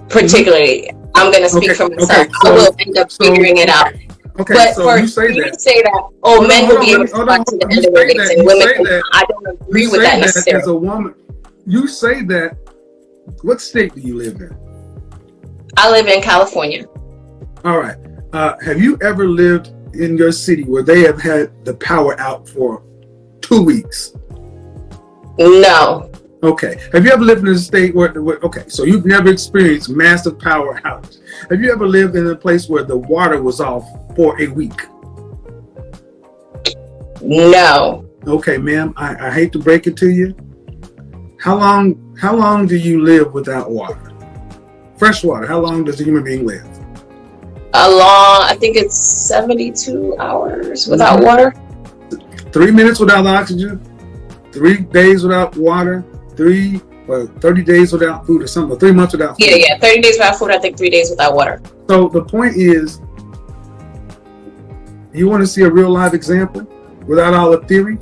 particularly. I'm going to speak for myself. Okay, so, I will end up figuring it out. Okay, but so for you say you that. to say that, men will be able to survive to the end of their days, and women, I don't agree with that necessarily. As a woman, you say that. What state do you live in? I live in California. All right. Have you ever lived in your city where they have had the power out for 2 weeks? No. Okay. Have you ever lived in a state where okay, so you've never experienced massive power outage. Have you ever lived in a place where the water was off for a week? No. Okay, ma'am, I hate to break it to you. How long do you live without water? Fresh water, how long does a human being live? I think it's 72 hours without water. 3 minutes without oxygen, 3 days without water, 30 days without food or something, 3 months without food. Yeah, 30 days without food, I think 3 days without water. So the point is, you want to see a real live example without all the theory?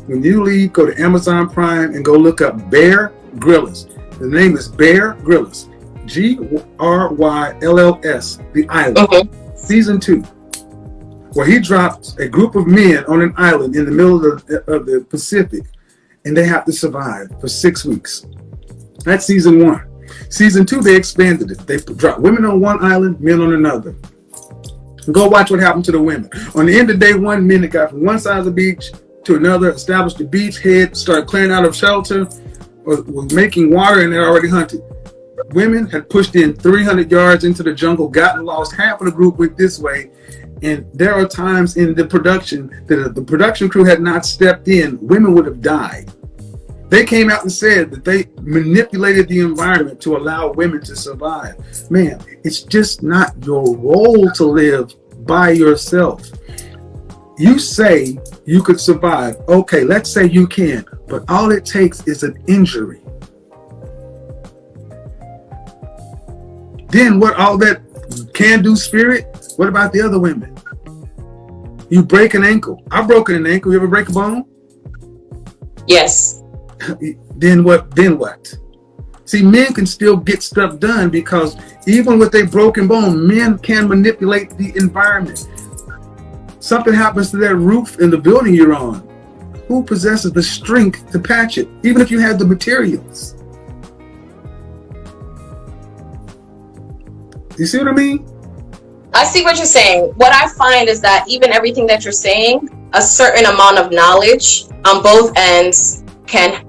When you leave, go to Amazon Prime and go look up Bear Grylls. The name is Bear Grylls. Grylls, the island. Season 2, where he drops a group of men on an island in the middle of the Pacific, and they have to survive for 6 weeks. That's season 1. Season 2, they expanded it. They dropped women on one island, men on another. Go watch what happened to the women. On the end of day 1, men that got from one side of the beach to another, established the beachhead, started clearing out of shelter, was making water, and they're already hunted. Women had pushed in 300 yards into the jungle, gotten lost. Half of the group went this way. And there are times in the production that if the production crew had not stepped in, women would have died. They came out and said that they manipulated the environment to allow women to survive. Man, it's just not your role to live by yourself. You say you could survive. Okay, let's say you can, but all it takes is an injury. Then what all that can-do spirit, what about the other women? You break an ankle. I've broken an ankle. You ever break a bone? Yes. Then what? See, men can still get stuff done because even with a broken bone, men can manipulate the environment. Something happens to that roof in the building you're on. Who possesses the strength to patch it, even if you had the materials? You see what I mean? I see what you're saying. What I find is that even everything that you're saying, a certain amount of knowledge on both ends can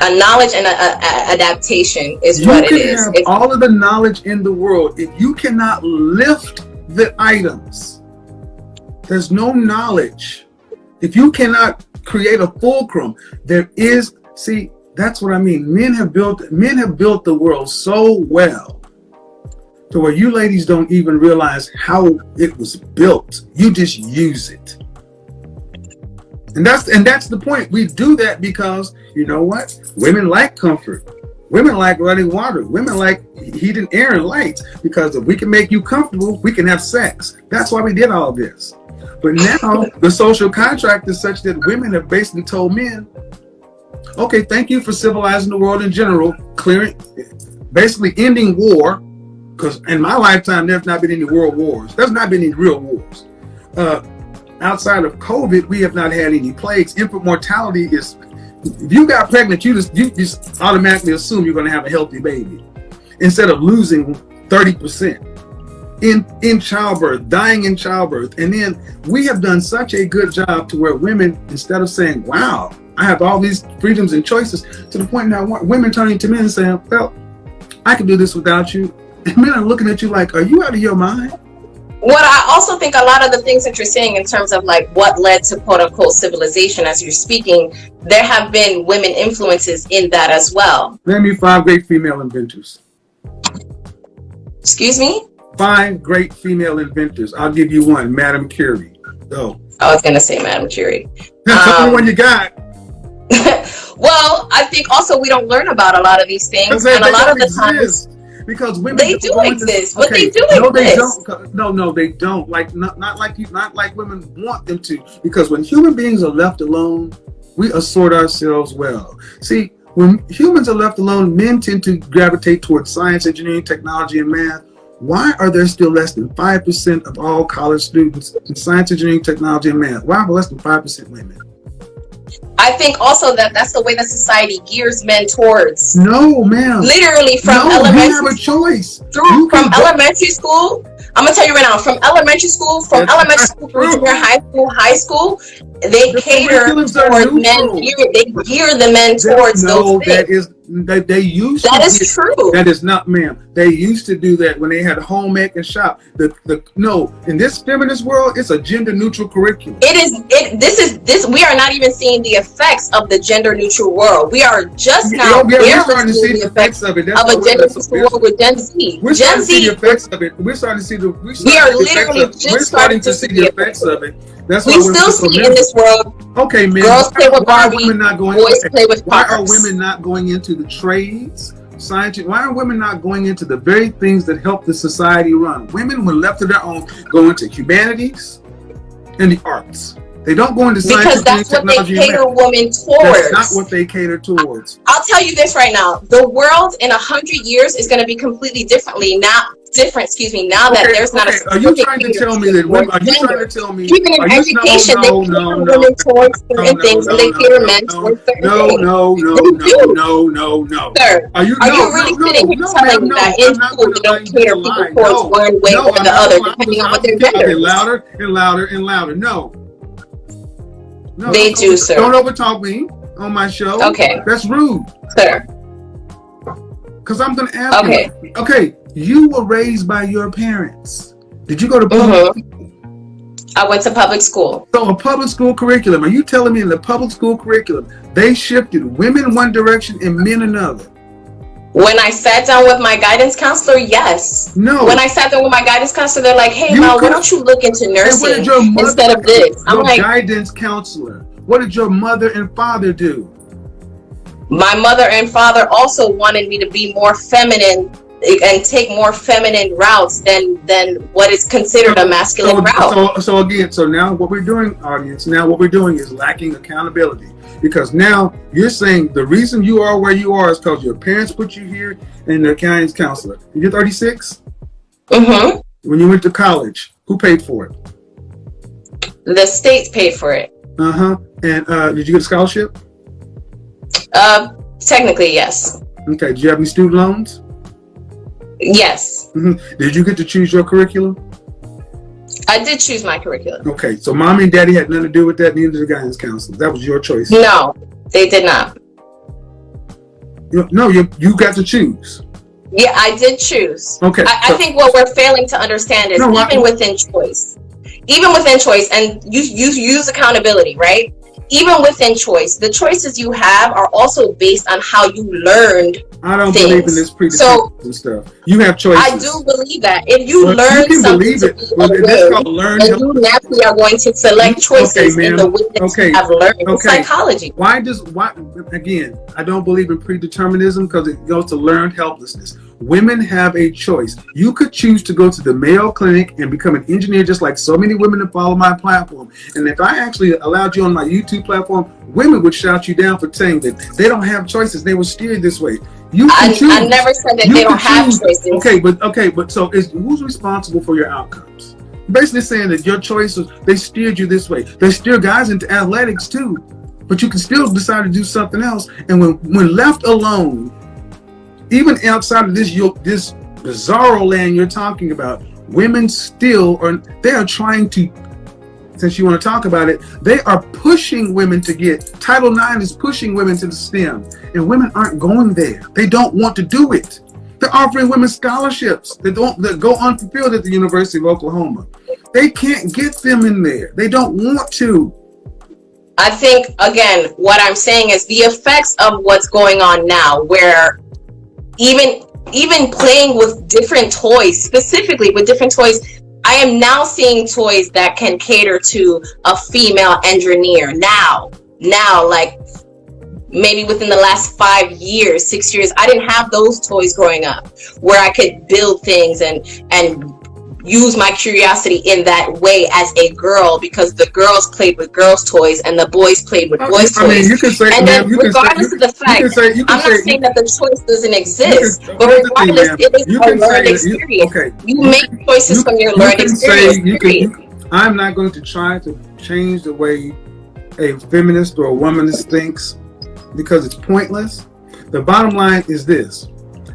a knowledge and a adaptation is what it is. You can have all of the knowledge in the world. If you cannot lift the items, there's no knowledge. If you cannot create a fulcrum, there is, see, that's what I mean. Men have built the world so well to where you ladies don't even realize how it was built. You just use it. And that's the point. We do that because, you know what? Women like comfort. Women like running water. Women like heat and air and lights, because if we can make you comfortable, we can have sex. That's why we did all this. But now the social contract is such that women have basically told men, okay, thank you for civilizing the world in general, basically ending war, because in my lifetime, there's not been any world wars. There's not been any real wars. Outside of COVID, we have not had any plagues. Infant mortality is, if you got pregnant, you just automatically assume you're going to have a healthy baby, instead of losing 30% in childbirth, dying in childbirth. And then we have done such a good job to where women, instead of saying, wow, I have all these freedoms and choices, to the point now women turning to men and saying, well, I can do this without you. And men are looking at you like, are you out of your mind? What I also think a lot of the things that you're saying in terms of like what led to quote unquote civilization as you're speaking, there have been women influences in that as well. Name me 5 great female inventors. Excuse me? 5 great female inventors. I'll give you one, Madame Curie. Go. I was going to say Madame Curie. That's the one you got. Well, I think also we don't learn about a lot of these things. And a lot of the times, because women they do exist, but they do exist. No, they don't. Like not like women want them to. Because when human beings are left alone, we assort ourselves well. See, when humans are left alone, men tend to gravitate towards science, engineering, technology, and math. Why are there still less than 5% of all college students in science, engineering, technology, and math? Why are less than 5% women? I think also that that's the way that society gears men towards. No, ma'am. Literally from elementary you have a choice. From elementary school, I'm gonna tell you right now, from elementary school, through junior high school, they cater towards men. They gear the men towards those things. They used to. That is true. That is not, ma'am. They used to do that when they had home ec and shop. No, in this feminist world, it's a gender neutral curriculum. This. We are not even seeing the effects of the gender neutral world. We are just now we're starting to see the effects of it. Of a gender neutral world with Gen Z. We're starting to see the effects of it. We're starting to see the. We're starting to see the effects of it. That's we still see in this world. Okay, man. Girls play with Barbie. Boys play with Why are women not going into the trades, science? Why are women not going into the very things that help the society run? Women, when left to their own, go into humanities and the arts. They don't go into science, because that's what they cater women towards. That's not what they cater towards. I'll tell you this right now: the world in 100 years is going to be completely now that there's not a. Are you trying to tell me that? Are you trying to tell me? Even in education, they cater women towards certain things, and they cater men towards certain things. No. Sir, are you really sitting here telling me that in school they don't cater people towards one way or the other, depending on what their gender is? Louder and louder and louder. No, they do, sir. Don't overtalk me on my show. Okay, that's rude, sir. Because I'm going to ask you. Okay, you were raised by your parents. Did you go to public school? I went to public school. So a public school curriculum. Are you telling me in the public school curriculum, they shifted women one direction and men another? When I sat down with my guidance counselor, yes. No. When I sat down with my guidance counselor, they're like, hey, Mel, why don't you look into nursing instead of this? I'm like, guidance counselor. What did your mother and father do? My mother and father also wanted me to be more feminine and take more feminine routes than what is considered a masculine route. So now what we're doing, audience, is lacking accountability. Because now you're saying the reason you are where you are is because your parents put you here and their guidance counselor. You're 36? Mm-hmm. When you went to college, who paid for it? The state paid for it. Uh-huh. And did you get a scholarship? Technically, yes. Okay. Did you have any student loans? Yes. Mm-hmm. Did you get to choose your curriculum? I did choose my curriculum. Okay. So mommy and daddy had nothing to do with that, neither did the guidance counselor. That was your choice. No, they did not. No, you got to choose. Yeah, I did choose. Okay. I think what we're failing to understand is within choice, and you use accountability, right? Even within choice, the choices you have are also based on how you learned. I don't believe in this predetermined stuff. You have choices. I do believe that if you learn something to be you naturally are going to select choices in the way that you have learned in psychology. Why again, I don't believe in predeterminism because it goes to learned helplessness. Women have a choice. You could choose to go to the Mayo Clinic and become an engineer just like so many women that follow my platform. And if I actually allowed you on my YouTube platform, women would shout you down for saying that they don't have choices. They were steered this way. I never said that they don't have choices. Okay, but so who's responsible for your outcomes? Basically saying that your choices, they steered you this way. They steer guys into athletics too, but you can still decide to do something else. And when left alone, even outside of this bizarro land you're talking about, women still they are trying to, since you want to talk about it, they are pushing women to get, Title IX is pushing women to the STEM, and women aren't going there. They don't want to do it. They're offering women scholarships that go unfulfilled at the University of Oklahoma. They can't get them in there. They don't want to. I think, again, what I'm saying is the effects of what's going on now, where even playing with different toys, specifically with different toys, I am now seeing toys that can cater to a female engineer now, like maybe within the last 5 years, 6 years. I didn't have those toys growing up where I could build things and use my curiosity in that way as a girl, because the girls played with girls' toys and the boys played with boys' toys. I mean, you can say, and ma'am, then regardless of the fact, I'm not saying that the choice doesn't exist, but regardless, it is a learned experience. Okay, you make choices from your learned experience. I'm not going to try to change the way a feminist or a womanist thinks, because it's pointless. The bottom line is this: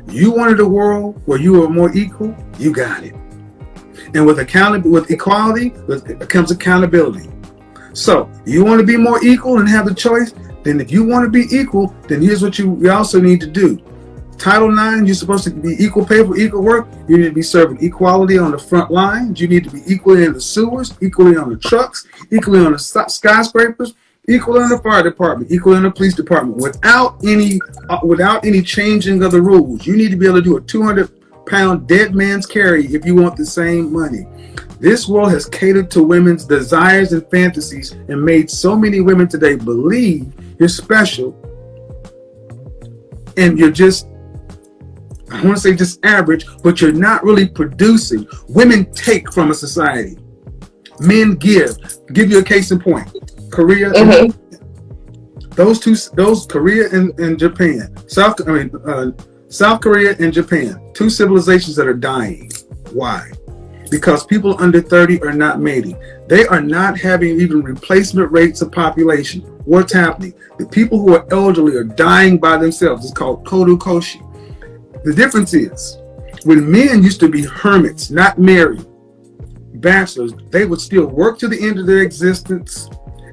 you wanted a world where you were more equal, you got it. And with equality comes accountability. So you want to be more equal and have the choice? Then if you want to be equal, then here's what you also need to do. Title IX, you're supposed to be equal pay for equal work. You need to be serving equality on the front lines. You need to be equally in the sewers, equally on the trucks, equally on the skyscrapers, equally in the fire department, equally in the police department, without any changing of the rules. You need to be able to do a 200-pound dead man's carry if you want the same money. This world has catered to women's desires and fantasies and made so many women today believe you're special and you're just, I want to say just average, but you're not really producing. Women take from a society. Men give. Give you a case in point. Korea, those Korea and Japan, South Korea and Japan, two civilizations that are dying. Why? Because people under 30 are not mating. They are not having even replacement rates of population. What's happening? The people who are elderly are dying by themselves. It's called kodo koshi. The difference is, when men used to be hermits, not married, bachelors, they would still work to the end of their existence.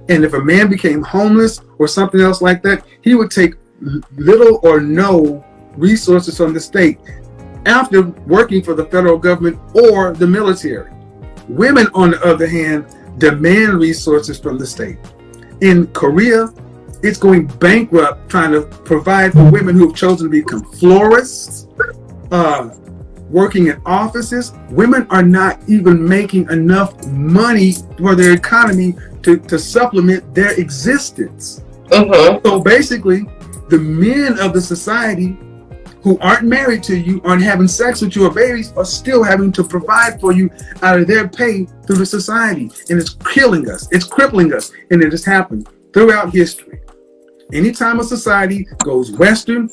And if a man became homeless or something else like that, he would take little or no resources from the state after working for the federal government or the military. Women, on the other hand, demand resources from the state. In Korea, it's going bankrupt trying to provide for women who have chosen to become florists, working in offices. Women are not even making enough money for their economy to supplement their existence. So basically, the men of the society who aren't married to you, aren't having sex with you or babies, are still having to provide for you out of their pay through the society. And it's killing us. It's crippling us. And it has happened throughout history. Anytime a society goes Western,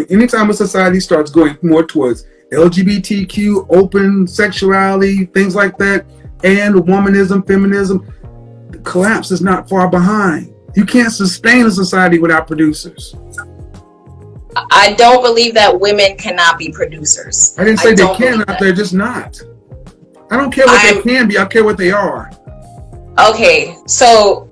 anytime a society starts going more towards LGBTQ, open sexuality, things like that, and womanism, feminism, the collapse is not far behind. You can't sustain a society without producers. I don't believe that women cannot be producers. I didn't say they cannot, they're just not. I don't care what they can be, I care what they are. Okay, so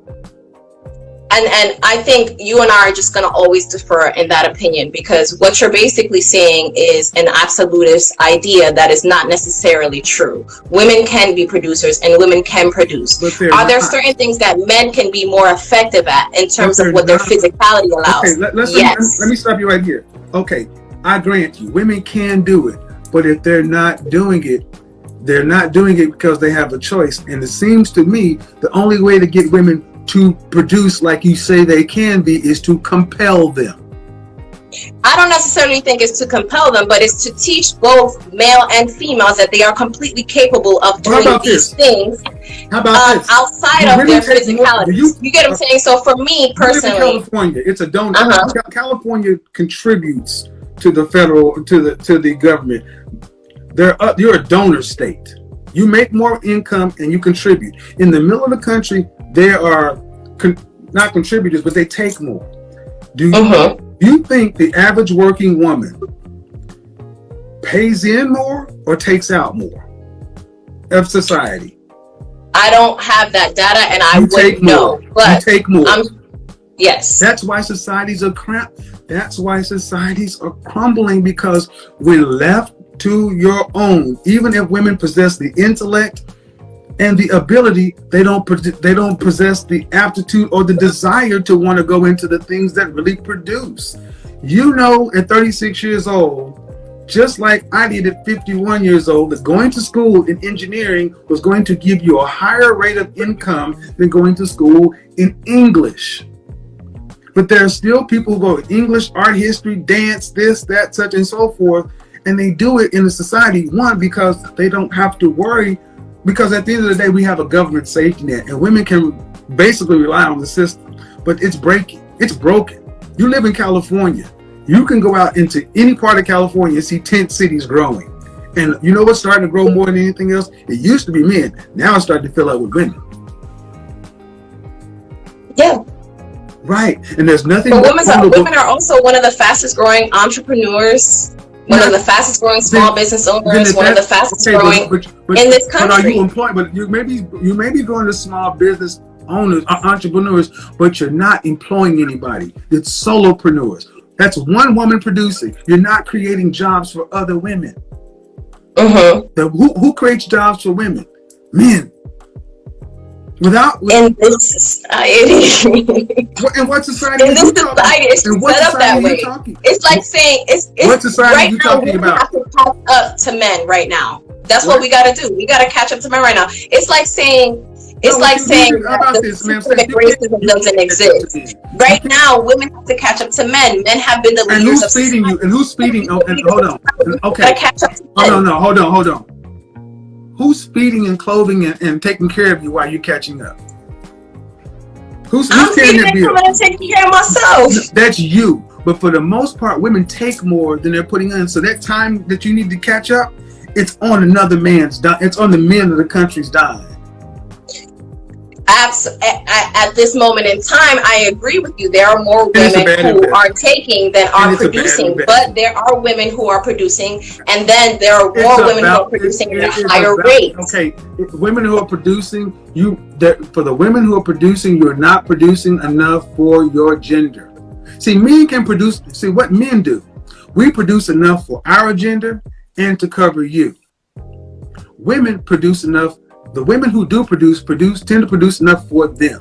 and I think you and I are just going to always defer in that opinion, because what you're basically saying is an absolutist idea that is not necessarily true. Women can be producers and women can produce. Are there certain things that men can be more effective at in terms of what their physicality allows? Okay, yes. Let me stop you right here. Okay, I grant you, women can do it, but if they're not doing it, they're not doing it because they have a choice. And it seems to me the only way to get women to produce like you say they can be is to compel them. I don't necessarily think it's to compel them, but it's to teach both male and females that they are completely capable of doing these things outside of their physicality. You get what I'm saying? So for me personally, California, it's a donor. California contributes to the federal, to the government. You're a donor state. You make more income and you contribute. In the middle of the country, there are not contributors, but they take more. Do you think the average working woman pays in more or takes out more of society? I don't have that data, and I wouldn't know. But you take more. Yes. That's why societies are That's why societies are crumbling, because when left to your own, even if women possess the intellect and the ability, they don't possess the aptitude or the desire to want to go into the things that really produce. You know, at 36 years old, just like I did at 51 years old, that going to school in engineering was going to give you a higher rate of income than going to school in English. But there are still people who go English, art history, dance, this, that, such, and so forth, And they do it in a society, one, because they don't have to worry, because at the end of the day, we have a government safety net, and women can basically rely on the system. But it's breaking. It's broken. You live in California. You can go out into any part of California and see tent cities growing. And you know what's starting to grow more than anything else? It used to be men. Now it's starting to fill up with women. Yeah. Right. And there's nothing. But women are also one of the fastest growing entrepreneurs, one of the fastest growing small business owners, one of the fastest growing in this country. But are you employed? But you may be going to small business owners, entrepreneurs, but you're not employing anybody. It's solopreneurs. That's one woman producing. You're not creating jobs for other women. Who creates jobs for women? Men. In this society. In what society? In this society, it's set up that way. It's like saying it's what society right are you now. talking We about? have to catch up to men right now. That's what we got to do. We got to catch up to men right now. It's like saying. It's like saying systemic racism doesn't exist. Right now, women have to catch up to men. Men have been the leaders. And who's feeding you? And who's feeding? Oh, and hold on. Okay. Catch up to men. Oh, no, hold on. Who's feeding and clothing and taking care of you while you're catching up? Who's paying that bill? I'm taking care of myself. That's you. But for the most part, women take more than they're putting in. So that time that you need to catch up, it's on another man's dime. It's on the men of the country's dime. At this moment in time, I agree with you. There are more women who are taking than are producing, but there are women who are producing, and then there are more women who are producing at a higher rate. Okay, women who are producing, for the women who are producing, you're not producing enough for your gender. See, men can produce. See what men do. We produce enough for our gender and to cover you. Women produce enough. The women who do produce tend to produce enough for them.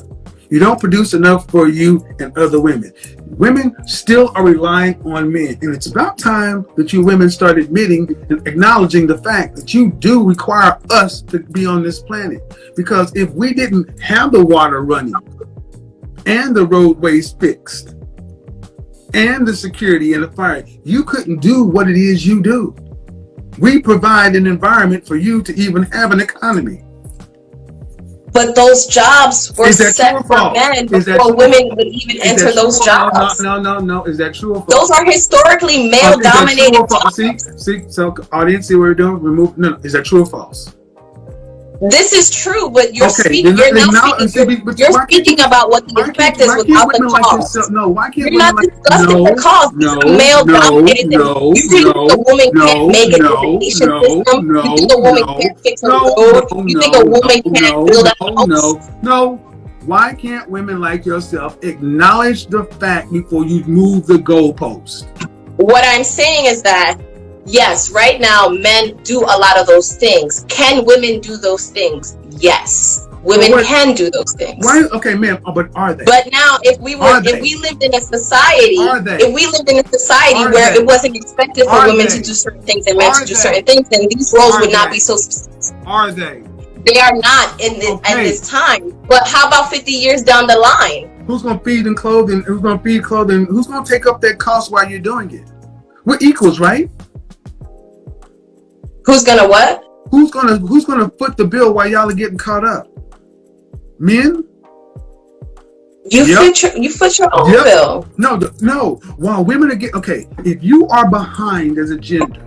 You don't produce enough for you and other women. Women still are relying on men. And it's about time that you women start admitting and acknowledging the fact that you do require us to be on this planet. Because if we didn't have the water running and the roadways fixed and the security and the fire, you couldn't do what it is you do. We provide an environment for you to even have an economy. But those jobs were set for men before women would even enter those jobs. No. Is that true or false? Those are historically male-dominated jobs. See, so audience, see what we're doing? Is that true or false? This is true, but you're speaking. You're speaking about what the effect is without the cause. Why can't you're not discussing the cause? Male-dominated. You think the woman can't make an education system? You think a woman can't fix a road? You think a woman can't build a house? No. Why can't women like yourself acknowledge the fact before you move the goalpost? What I'm saying is that, yes, right now men do a lot of those things. Can women do those things? Yes, women can do those things. Why? Okay, ma'am, but are they? But now, if we lived in a society, where it wasn't expected for women to do certain things and men to do certain things, then these roles would not be so specific. Are they? They are not at this time. But how about 50 years down the line? Who's going to feed and clothing? Who's going to feed clothing? Who's going to take up that cost while you're doing it? We're equals, right? Who's gonna what? Who's gonna foot the bill while y'all are getting caught up? Men? You foot your own bill. No. While women are if you are behind as a gender,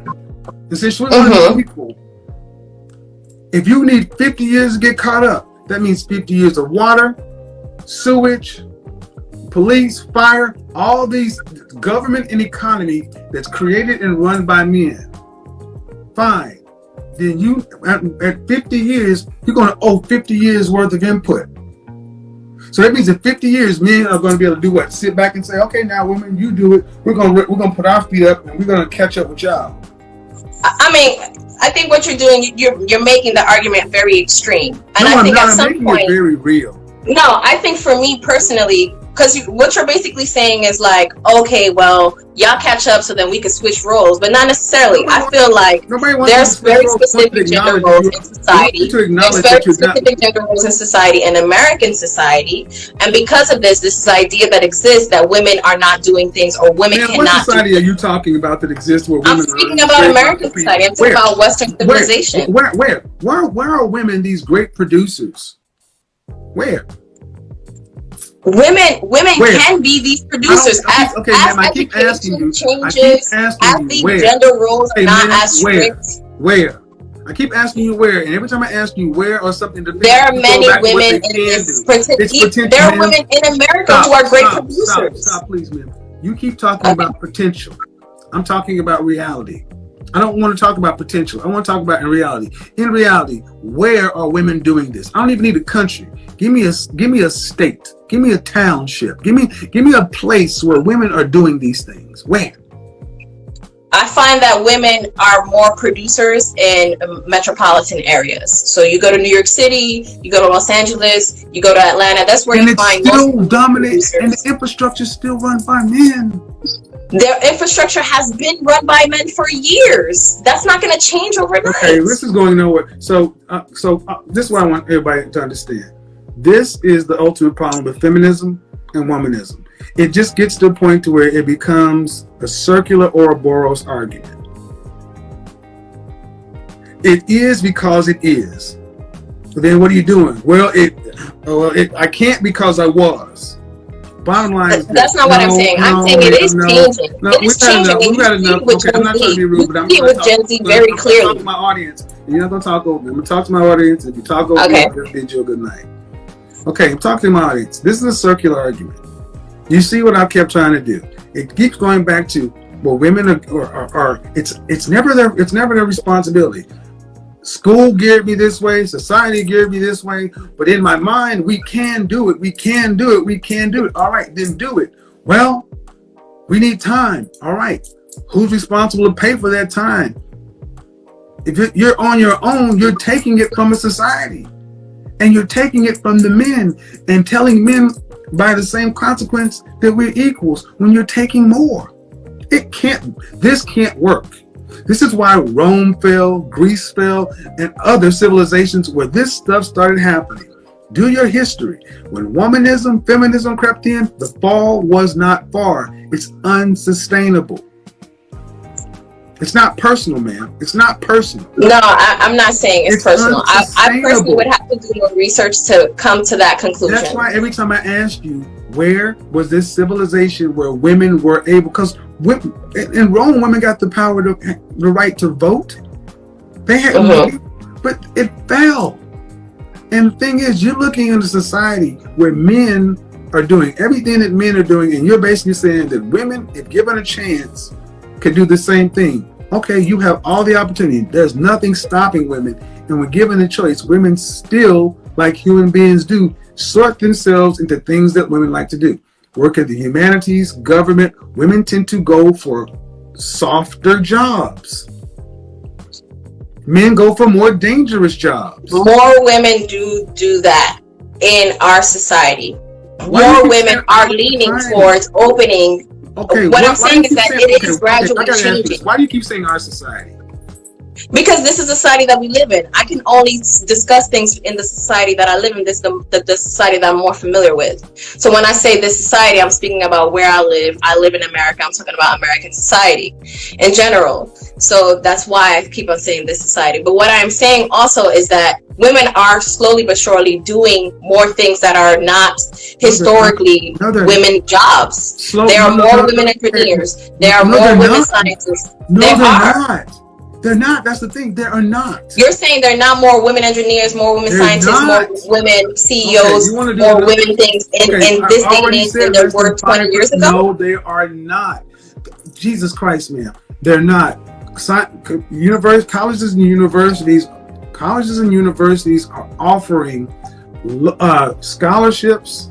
and since we're not equal, if you need 50 years to get caught up, that means 50 years of water, sewage, police, fire, all these government and economy that's created and run by men. Fine. Then you, at 50 years, you're going to owe 50 years worth of input. So that means in 50 years, men are going to be able to do what? Sit back and say, okay, now women, you do it. We're going to put our feet up and we're going to catch up with y'all. I mean, I think what you're doing, you're making the argument very extreme. And I think at some point, it very real. No, I think for me personally, because what you're basically saying is like, okay, well, y'all catch up so then we can switch roles, but not necessarily. I feel like there's very specific gender roles in society. There's very specific gender roles in society, in American society, and because of this idea that exists that women are not doing things, or women cannot. What society are you talking about that exists where women? I'm speaking about American society. I'm talking about Western civilization. Where are women these great producers? Where? Women can be these producers. As education changes, as the gender roles are not as strict. Where? I keep asking you where, and every time I ask you where or something, there are many women in this. There are women in America who are great producers. Stop, please, ma'am. You keep talking about potential. I'm talking about reality. I don't want to talk about potential. I want to talk about in reality. In reality, where are women doing this? I don't even need a country. Give me a state. Give me a township. Give me a place where women are doing these things. Where? I find that women are more producers in metropolitan areas. So you go to New York City, you go to Los Angeles, you go to Atlanta. That's where you find most producers. And the infrastructure is still run by men. Their infrastructure has been run by men for years. That's not going to change overnight. Okay, this is going nowhere. So this is what I want everybody to understand. This is the ultimate problem with feminism and womanism. It just gets to a point to where it becomes a circular Ouroboros argument. It is because it is. But then what are you doing? Well, I can't because I was. Bottom line is that's not what I'm saying. I'm saying it is changing. It is changing. We've got enough. Okay, I'm not trying to be rude, but I'm going to talk Gen Z very clearly. I'm going to talk to my audience. You're not going to talk over me. I'm going to talk to my audience. If you talk over me, I'm going to bid you a good night. Okay, I'm talking to my audience. This is a circular argument. You see what I kept trying to do? It keeps going back to, well, women are it's never their responsibility. School geared me this way, society geared me this way, but in my mind, we can do it. We can do it. We can do it. All right, then do it. Well, we need time. All right, who's responsible to pay for that time? If you're on your own, you're taking it from a society, and you're taking it from the men and telling men by the same consequence that we're equals when you're taking more. This can't work. This is why Rome fell, Greece fell, and other civilizations where this stuff started happening. Do your history. When womanism, feminism crept in, the fall was not far. It's unsustainable. It's not personal, man. It's not personal. No, I'm not saying it's personal. I personally would have to do more research to come to that conclusion. That's why every time I ask you, where was this civilization where women were able, because in Rome, women got the power, the right to vote. They had, but it fell. And the thing is, you're looking at a society where men are doing everything that men are doing, and you're basically saying that women, if given a chance, could do the same thing. Okay, you have all the opportunity. There's nothing stopping women. And when given a choice, women still, like human beings do, sort themselves into things that women like to do. Work at the humanities, government. Women tend to go for softer jobs. Men go for more dangerous jobs. More women do that in our society. More women are leaning towards opening. Okay, what I'm saying is that it is gradually changing. Why do you keep saying our society? Because this is the society that we live in. I can only discuss things in the society that I live in, the society that I'm more familiar with. So when I say this society, I'm speaking about where I live. I live in America. I'm talking about American society in general. So that's why I keep on saying this society. But what I'm saying also is that women are slowly but surely doing more things that are not historically women jobs. There are more women engineers. There are more women scientists. They're not. They're not. That's the thing. There are not. You're saying there are not more women engineers, more women scientists, more women CEOs, more women things in this day and age than there were 20 years ago? No, they are not. Jesus Christ, man. They're not. Colleges and universities are offering scholarships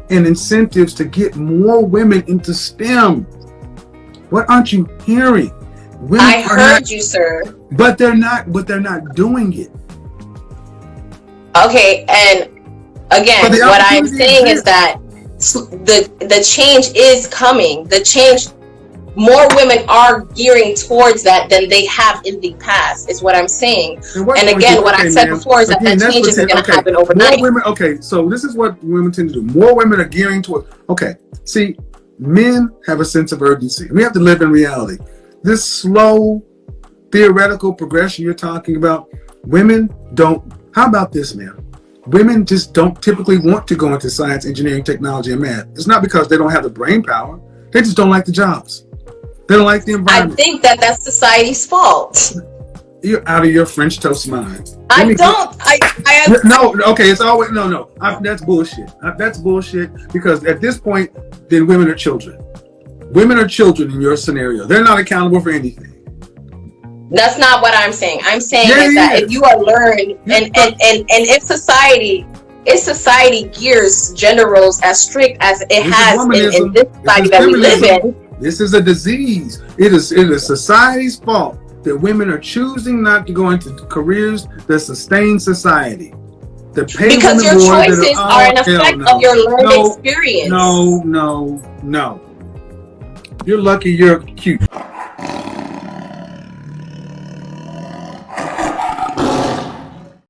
and incentives to get more women into STEM. What aren't you hearing? I heard you, sir. But they're not doing it. Okay, and again, what I'm saying is that the change is coming. The change, more women are gearing towards that than they have in the past, is what I'm saying. And again, what I said before is that change isn't going to happen overnight. More women, so this is what women tend to do. More women are gearing towards, see, men have a sense of urgency. We have to live in reality. This slow, theoretical progression you're talking about, women don't. How about this, man? Women just don't typically want to go into science, engineering, technology, and math. It's not because they don't have the brain power. They just don't like the jobs. They don't like the environment. I think that's society's fault. You're out of your French toast mind. I don't. No, okay, it's always, no. That's bullshit. That's bullshit, because at this point, then women are children. Women are children in your scenario. They're not accountable for anything. That's not what I'm saying. I'm saying that if you are learned, and if society gears gender roles as strict as it has in this society that we live in. This is a disease. It is society's fault that women are choosing not to go into careers that sustain society. Because your choices are an effect of your learned experience. No. You're lucky you're cute.